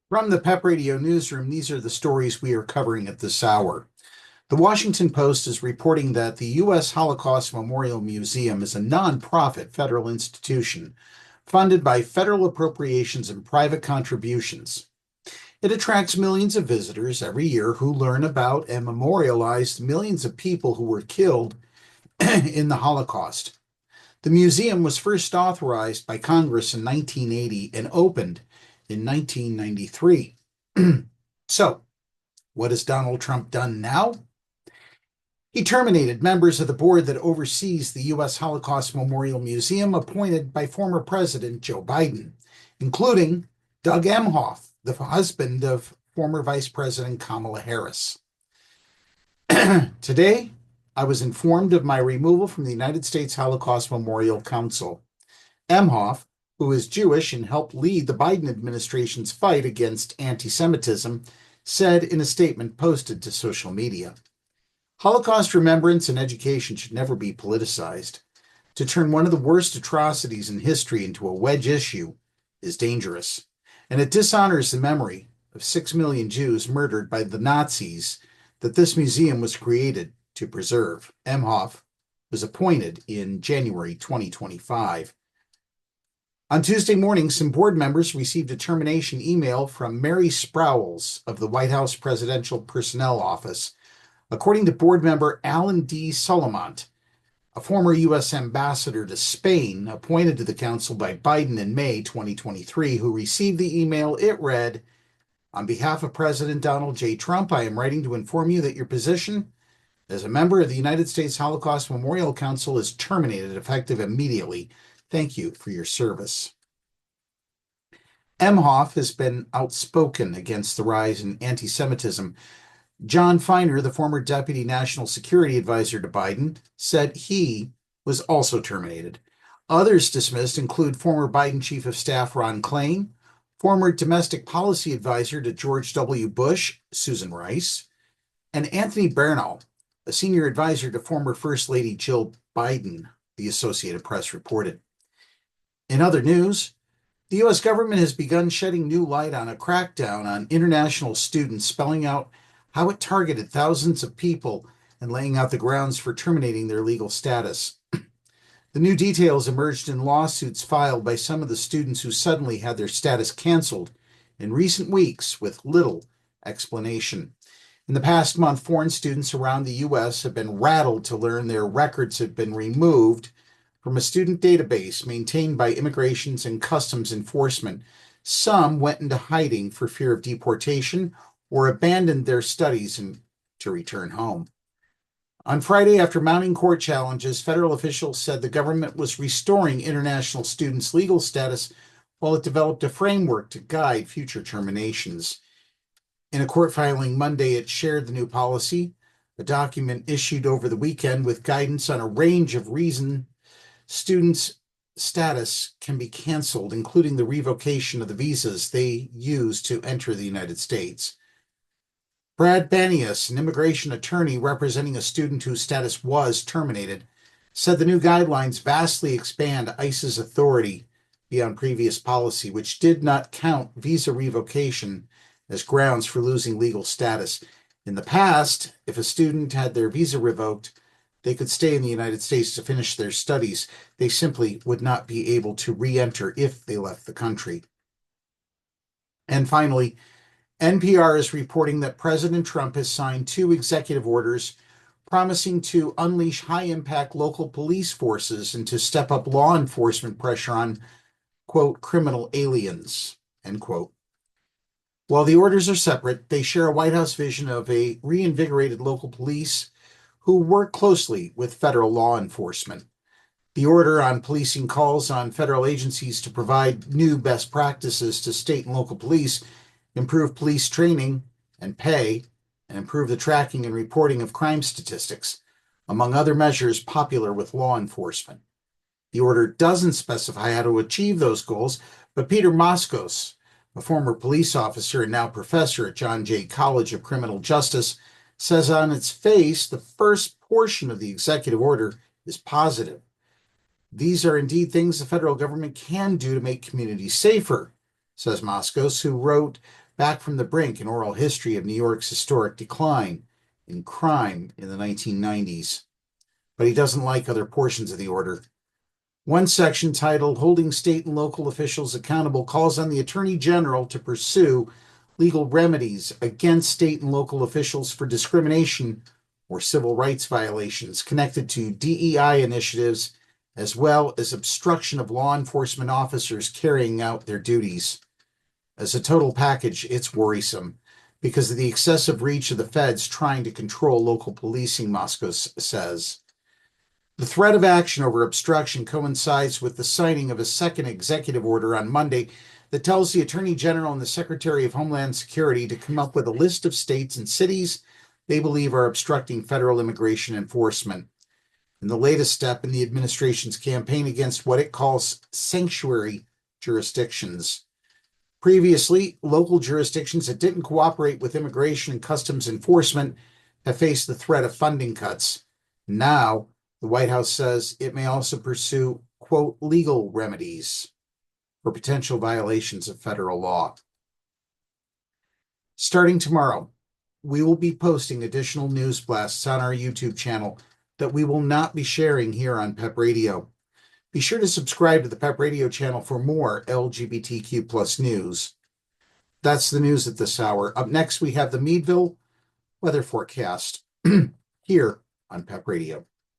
From the PEP Radio Newsroom, these are the stories we are covering at this hour. The Washington Post is reporting that the U.S. Holocaust Memorial Museum is a nonprofit federal institution funded by federal appropriations and private contributions. It attracts millions of visitors every year who learn about and memorialize millions of people who were killed in the Holocaust. The museum was first authorized by Congress in 1980 and opened in 1993. So, what has Donald Trump done now? He terminated members of the board that oversees the U.S. Holocaust Memorial Museum appointed by former President Joe Biden, including Doug Emhoff, the husband of former Vice President Kamala Harris. Today, I was informed of my removal from the United States Holocaust Memorial Council. Emhoff, who is Jewish and helped lead the Biden administration's fight against anti-Semitism, said in a statement posted to social media, "Holocaust remembrance and education should never be politicized. To turn one of the worst atrocities in history into a wedge issue is dangerous, and it dishonors the memory of 6 million Jews murdered by the Nazis that this museum was created to preserve." Emhoff was appointed in January 2025. On Tuesday morning, some board members received a termination email from Mary Sprowls of the White House Presidential Personnel Office, according to board member Alan D. Solomont, a former U.S. ambassador to Spain appointed to the council by Biden in May 2023, who received the email. It read, "On behalf of President Donald J. Trump, I am writing to inform you that your position as a member of the United States Holocaust Memorial Council is terminated effective immediately. Thank you for your service." Emhoff has been outspoken against the rise in anti-Semitism. John Feiner, the former Deputy National Security Advisor to Biden, said he was also terminated. Others dismissed include former Biden Chief of Staff Ron Klain, former Domestic Policy Advisor to George W. Bush, Susan Rice, and Anthony Bernal, a senior advisor to former First Lady Jill Biden, the Associated Press reported. In other news, the U.S. government has begun shedding new light on a crackdown on international students, spelling out how it targeted thousands of people and laying out the grounds for terminating their legal status. The new details emerged in lawsuits filed by some of the students who suddenly had their status canceled in recent weeks with little explanation. In the past month, foreign students around the U.S. have been rattled to learn their records have been removed from a student database maintained by Immigrations and Customs Enforcement. Some went into hiding for fear of deportation or abandoned their studies to return home. On Friday, after mounting court challenges, federal officials said the government was restoring international students' legal status while it developed a framework to guide future terminations. In a court filing Monday, it shared the new policy, a document issued over the weekend with guidance on a range of reasons students' status can be canceled, including the revocation of the visas they use to enter the United States. Brad Banias, an immigration attorney representing a student whose status was terminated, said the new guidelines vastly expand ICE's authority beyond previous policy, which did not count visa revocation as grounds for losing legal status. In the past, if a student had their visa revoked, they could stay in the United States to finish their studies. They simply would not be able to re-enter if they left the country. And finally, NPR is reporting that President Trump has signed 2 executive orders promising to unleash high-impact local police forces and to step up law enforcement pressure on, quote, criminal aliens, end quote. While the orders are separate, they share a White House vision of a reinvigorated local police who work closely with federal law enforcement. The order on policing calls on federal agencies to provide new best practices to state and local police, improve police training and pay, and improve the tracking and reporting of crime statistics, among other measures popular with law enforcement. The order doesn't specify how to achieve those goals, but Peter Moskos, a former police officer and now professor at John Jay College of Criminal Justice, says on its face the first portion of the executive order is positive. These are indeed things the federal government can do to make communities safer, says Moskos, who wrote Back from the Brink, an oral history of New York's historic decline in crime in the 1990s. But he doesn't like other portions of the order. One section titled Holding State and Local Officials Accountable calls on the Attorney General to pursue legal remedies against state and local officials for discrimination or civil rights violations connected to DEI initiatives, as well as obstruction of law enforcement officers carrying out their duties. As a total package, it's worrisome because of the excessive reach of the feds trying to control local policing, Moscow says. The threat of action over obstruction coincides with the signing of a second executive order on Monday that tells the Attorney General and the Secretary of Homeland Security to come up with a list of states and cities they believe are obstructing federal immigration enforcement. In the latest step in the administration's campaign against what it calls sanctuary jurisdictions. Previously, local jurisdictions that didn't cooperate with immigration and customs enforcement have faced the threat of funding cuts. Now, the White House says it may also pursue, quote, legal remedies for potential violations of federal law. Starting tomorrow, we will be posting additional news blasts on our YouTube channel that we will not be sharing here on PEP Radio. Be sure to subscribe to the PEP Radio channel for more LGBTQ plus news. That's the news at this hour. Up next, we have the Meadville weather forecast here on PEP Radio.